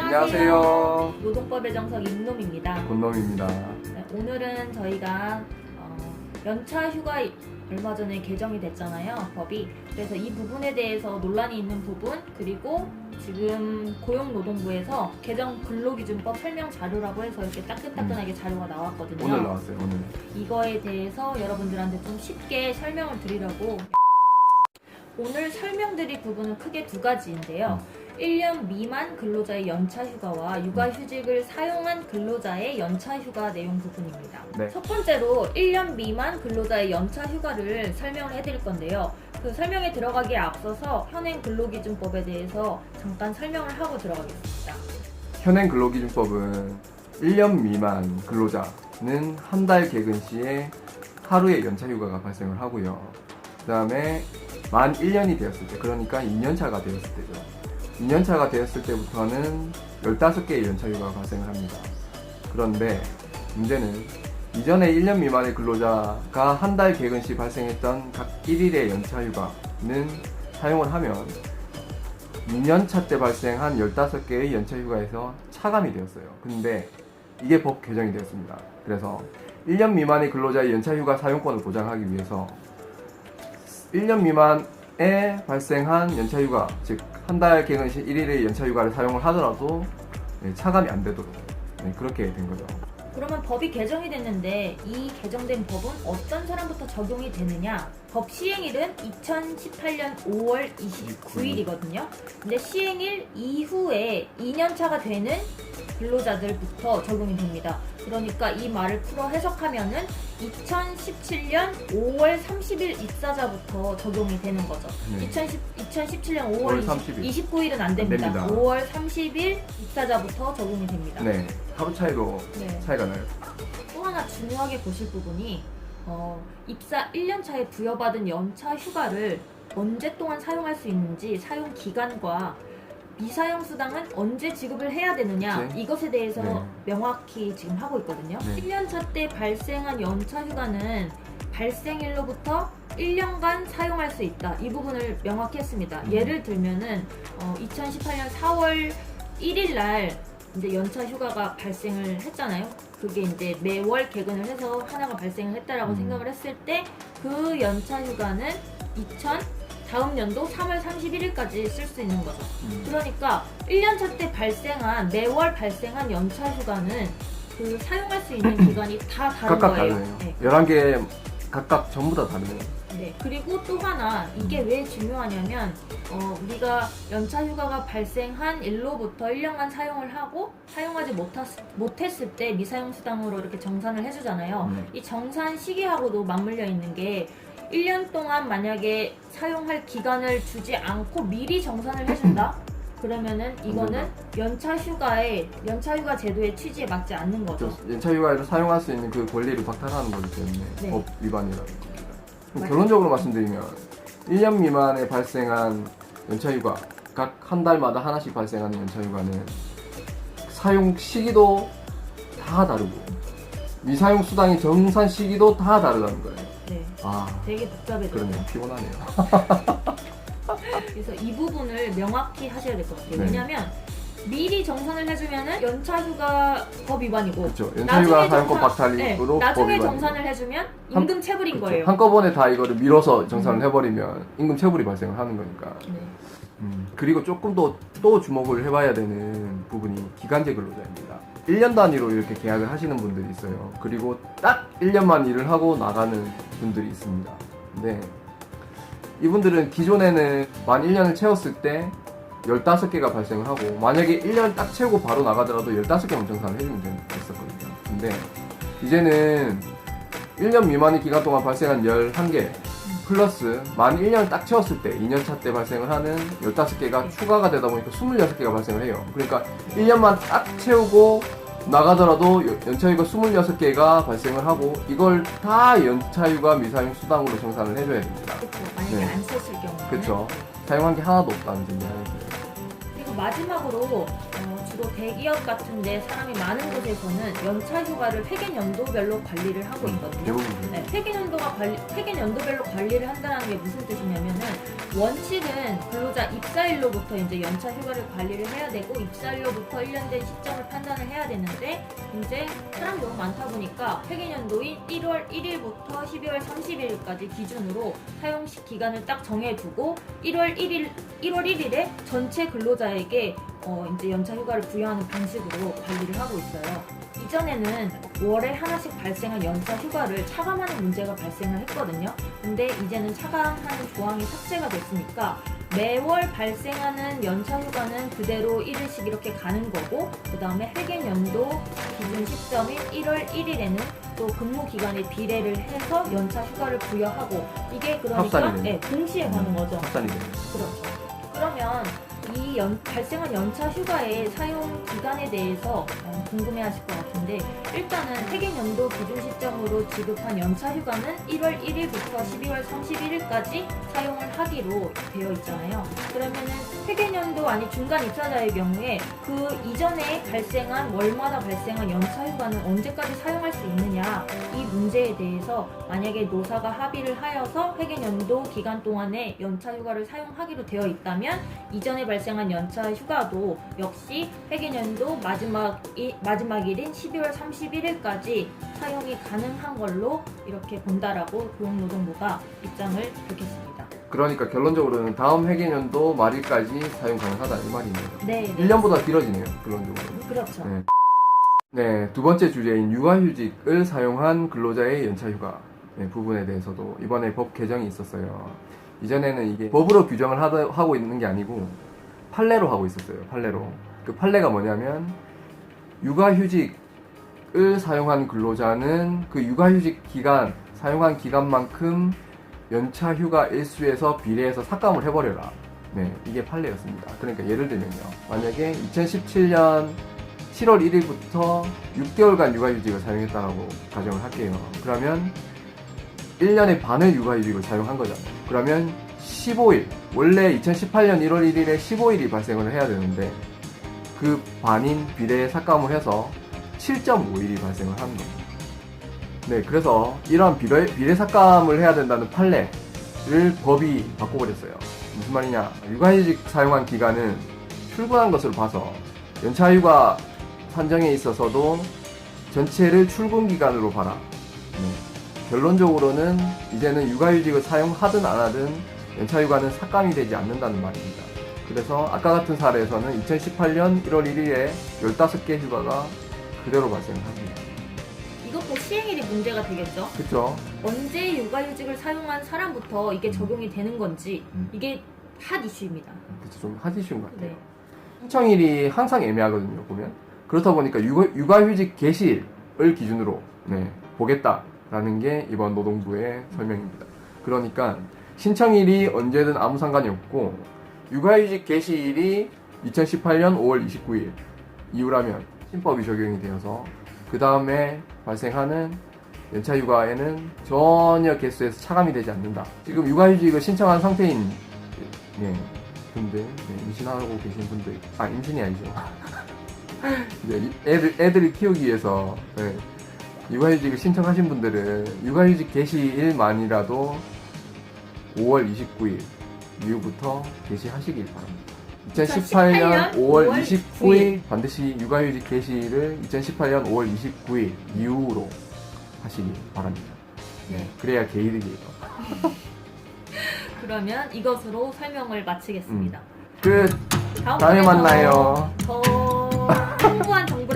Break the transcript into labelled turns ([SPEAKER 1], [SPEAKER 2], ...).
[SPEAKER 1] 안녕하세요.
[SPEAKER 2] 노동법의 정석 임놈입니다.
[SPEAKER 1] 곤놈입니다.
[SPEAKER 2] 네, 오늘은 저희가 연차 휴가 얼마 전에 개정이 됐잖아요, 법이. 그래서 이 부분에 대해서 논란이 있는 부분, 그리고 지금 고용노동부에서 개정 근로기준법 설명 자료라고 해서 이렇게 따끈따끈하게 자료가 나왔거든요.
[SPEAKER 1] 오늘 나왔어요, 오늘.
[SPEAKER 2] 이거에 대해서 여러분들한테 좀 쉽게 설명을 드리려고 오늘 설명드릴 부분은 크게 두 가지인데요. 1년 미만 근로자의 연차 휴가와 육아휴직을 사용한 근로자의 연차 휴가 내용 부분입니다.
[SPEAKER 1] 네.
[SPEAKER 2] 첫 번째로 1년 미만 근로자의 연차 휴가를 설명을 해드릴 건데요. 그 설명에 들어가기에 앞서서 현행 근로기준법에 대해서 잠깐 설명을 하고 들어가겠습니다.
[SPEAKER 1] 현행 근로기준법은 1년 미만 근로자는 한 달 개근 시에 하루의 연차 휴가가 발생을 하고요. 그 다음에 만 1년이 되었을 때, 그러니까 2년차가 되었을 때죠. 2년차가 되었을 때부터는 15개의 연차 휴가가 발생을 합니다. 그런데 문제는 이전에 1년 미만의 근로자가 한 달 개근 시 발생했던 각 1일의 연차 휴가는 사용을 하면 2년차 때 발생한 15개의 연차 휴가에서 차감이 되었어요. 근데 이게 법 개정이 되었습니다. 그래서 1년 미만의 근로자의 연차 휴가 사용권을 보장하기 위해서 1년 미만에 발생한 연차 휴가, 즉 한 달 개근 시 1일의 연차 휴가를 사용을 하더라도 차감이 안 되도록 그렇게 된 거죠.
[SPEAKER 2] 그러면 법이 개정이 됐는데 이 개정된 법은 어떤 사람부터 적용이 되느냐? 법 시행일은 2018년 5월 29일이거든요. 근데 시행일 이후에 2년차가 되는 근로자들부터 적용이 됩니다. 그러니까 이 말을 풀어 해석하면은 2017년 5월 30일 입사자부터 적용이 되는 거죠. 2017년 5월 29일은 안 됩니다. 5월 30일 입사자부터 적용이 됩니다.
[SPEAKER 1] 네, 하루 차이로 차이가 나요.
[SPEAKER 2] 또 하나 중요하게 보실 부분이 입사 1년 차에 부여받은 연차 휴가를 언제 동안 사용할 수 있는지 사용 기간과 미사용 수당은 언제 지급을 해야 되느냐, 이것에 대해서 명확히 지금 하고 있거든요. 1년차 때 발생한 연차 휴가는 발생일로부터 1년간 사용할 수 있다. 이 부분을 명확히 했습니다. 예를 들면은 2018년 4월 1일 날 이제 연차 휴가가 발생을 했잖아요. 그게 이제 매월 개근을 해서 하나가 발생을 했다라고 생각을 했을 때 그 연차 휴가는 다음 연도 3월 31일까지 쓸 수 있는 거죠. 그러니까 1년차 때 매월 발생한 연차 휴가는 그 사용할 수 있는 기간이 다 다른
[SPEAKER 1] 각각
[SPEAKER 2] 거예요.
[SPEAKER 1] 다르네요.
[SPEAKER 2] 네.
[SPEAKER 1] 11개 각각 전부 다 다르네요.
[SPEAKER 2] 네. 그리고 또 하나 이게 왜 중요하냐면 우리가 연차 휴가가 발생한 일로부터 1년간 사용을 하고 사용하지 못했을 때 미사용 수당으로 이렇게 정산을 해주잖아요. 이 정산 시기하고도 맞물려 있는 게 1년 동안 만약에 사용할 기간을 주지 않고 미리 정산을 해준다? 그러면은 이거는 연차 휴가 제도의 취지에 맞지 않는 거죠.
[SPEAKER 1] 연차 휴가에서 사용할 수 있는 그 권리를 박탈하는 거기 때문에 법 위반이라는 겁니다. 그럼 결론적으로 말씀드리면 1년 미만에 발생한 연차 휴가, 각 한 달마다 하나씩 발생하는 연차 휴가는 사용 시기도 다 다르고 미사용 수당의 정산 시기도 다 다르다는 거예요.
[SPEAKER 2] 네. 되게 복잡해졌어요.
[SPEAKER 1] 그러네요. 피곤하네요.
[SPEAKER 2] 그래서 이 부분을 명확히 하셔야 될 것 같아요. 왜냐면 미리 정산을 해주면은 연차휴가 법 위반이고,
[SPEAKER 1] 그렇죠. 연차휴가 사용권 박탈으로
[SPEAKER 2] 나중에 정산을 해주면 임금 체불인 거예요.
[SPEAKER 1] 한꺼번에 다 이거를 밀어서 정산을 해버리면 임금 체불이 발생을 하는 거니까. 그리고 조금 또 주목을 해봐야 되는 부분이 기간제 근로자입니다. 1년 단위로 이렇게 계약을 하시는 분들이 있어요. 그리고 딱 1년만 일을 하고 나가는 분들이 있습니다. 근데 이분들은 기존에는 만 1년을 채웠을 때 15개가 발생을 하고, 만약에 1년 딱 채우고 바로 나가더라도 15개만 정산을 해주면 됐었거든요. 근데 이제는 1년 미만의 기간 동안 발생한 11개 플러스 만 1년을 딱 채웠을 때 2년차 때 발생을 하는 15개가 추가가 되다 보니까 26개가 발생을 해요. 그러니까 1년만 딱 채우고 나가더라도 연차휴가 26개가 발생을 하고, 이걸 다 연차휴가 미사용 수당으로 정산을 해줘야 됩니다.
[SPEAKER 2] 그렇죠. 만약에 안 썼을 경우는.
[SPEAKER 1] 그렇죠. 사용한 게 하나도 없다는 점이에요.
[SPEAKER 2] 그리고 마지막으로 주로 대기업 같은데 사람이 많은 곳에서는 연차 휴가를 회계연도별로 관리를 하고 있거든요.
[SPEAKER 1] 대부분
[SPEAKER 2] 네, 회계연도별로 관리를 한다는 게 무슨 뜻이냐면은 원칙은 근로자 입사일로부터 이제 연차 휴가를 관리를 해야 되고 입사일로부터 1년 된 시점을 판단을 해야 되는데 이제 사람이 너무 많다 보니까 회계연도인 1월 1일부터 12월 30일까지 기준으로 사용식 기간을 딱 정해두고 1월 1일에 전체 근로자에게 이제 연차 휴가를 부여하는 방식으로 관리를 하고 있어요. 이전에는 월에 하나씩 발생한 연차 휴가를 차감하는 문제가 발생을 했거든요. 근데 이제는 차감하는 조항이 삭제가 됐으니까 매월 발생하는 연차 휴가는 그대로 1일씩 이렇게 가는 거고, 그 다음에 회계연도 기준 시점인 1월 1일에는 또 근무 기간에 비례를 해서 연차 휴가를 부여하고, 이게 그러니까
[SPEAKER 1] 합산이
[SPEAKER 2] 네, 동시에 가는 거죠.
[SPEAKER 1] 합산이 돼요.
[SPEAKER 2] 그렇죠. 그러면 이 발생한 연차 휴가의 사용 기간에 대해서 궁금해하실 것 같은데, 일단은 회계연도 기준 시점으로 지급한 연차 휴가는 1월 1일부터 12월 31일까지 사용을 하기로 되어 있잖아요. 그러면은 회계연도 아니 중간 입사자의 경우에 그 이전에 발생한 월마다 발생한 연차 휴가는 언제까지 사용할 수 있느냐, 이 문제에 대해서 만약에 노사가 합의를 하여서 회계연도 기간 동안에 연차 휴가를 사용하기로 되어 있다면 이전에 발생한 연차 휴가도 역시 회계연도 마지막 일인 12월 31일까지 사용이 가능한 걸로 이렇게 본다라고 고용노동부가 입장을 밝혔습니다.
[SPEAKER 1] 그러니까 결론적으로는 다음 회계연도 말일까지 사용 가능하다 이 말이네요.
[SPEAKER 2] 네.
[SPEAKER 1] 1년보다 길어지네요. 결론적으로.
[SPEAKER 2] 그렇죠.
[SPEAKER 1] 네. 네, 두 번째 주제인 육아휴직을 사용한 근로자의 연차휴가 부분에 대해서도 이번에 법 개정이 있었어요. 이전에는 이게 법으로 규정을 하고 있는 게 아니고 판례로 하고 있었어요. 판례로. 그 판례가 뭐냐면 육아휴직을 사용한 근로자는 그 육아휴직 기간, 사용한 기간만큼 연차휴가 일수에서 비례해서 삭감을 해버려라. 네, 이게 판례였습니다. 그러니까 예를 들면요. 만약에 2017년 7월 1일부터 6개월간 육아휴직을 사용했다라고 가정을 할게요. 그러면 1년의 반을 육아휴직을 사용한 거잖아요. 그러면 15일, 원래 2018년 1월 1일에 15일이 발생을 해야 되는데 그 반인 비례에 삭감을 해서 7.5일이 발생을 하는 겁니다. 네, 그래서 이러한 비례 삭감을 해야 된다는 판례를 법이 바꿔버렸어요. 무슨 말이냐? 육아휴직 사용한 기간은 출근한 것으로 봐서 연차휴가 산정에 있어서도 전체를 출근 기간으로 봐라. 네. 결론적으로는 이제는 육아휴직을 사용하든 안 하든 연차휴가는 삭감이 되지 않는다는 말입니다. 그래서 아까 같은 사례에서는 2018년 1월 1일에 15개 휴가가 그대로 발생합니다.
[SPEAKER 2] 이것도 시행일이 문제가 되겠죠.
[SPEAKER 1] 그렇죠?
[SPEAKER 2] 언제 육아휴직을 사용한 사람부터 이게 적용이 되는 건지 이게 핫 이슈입니다.
[SPEAKER 1] 그렇죠. 좀 하기 쉬운 것 같아요.
[SPEAKER 2] 네.
[SPEAKER 1] 신청일이 항상 애매하거든요. 보면 그렇다 보니까 육아휴직 개시를 기준으로 보겠다라는 게 이번 노동부의 설명입니다. 그러니까 신청일이 언제든 아무 상관이 없고 육아휴직 개시일이 2018년 5월 29일 이후라면 신법이 적용이 되어서 그 다음에 발생하는 연차휴가에는 전혀 개수에서 차감이 되지 않는다. 지금 육아휴직을 신청한 상태인 분들, 임신하고 계신 분들, 임신이 아니죠. 애들을 키우기 위해서 육아휴직을 신청하신 분들은 육아휴직 개시일만이라도 5월 29일 이후부터 개시하시길 바랍니다. 2018년 5월 29일 반드시 육아휴직 개시를 2018년 5월 29일 이후로 하시길 바랍니다.
[SPEAKER 2] 네.
[SPEAKER 1] 그래야 개이득이에요.
[SPEAKER 2] 그러면 이것으로 설명을 마치겠습니다.
[SPEAKER 1] 끝. 다음에
[SPEAKER 2] 다음번에
[SPEAKER 1] 만나요.
[SPEAKER 2] 더 풍부한 정보를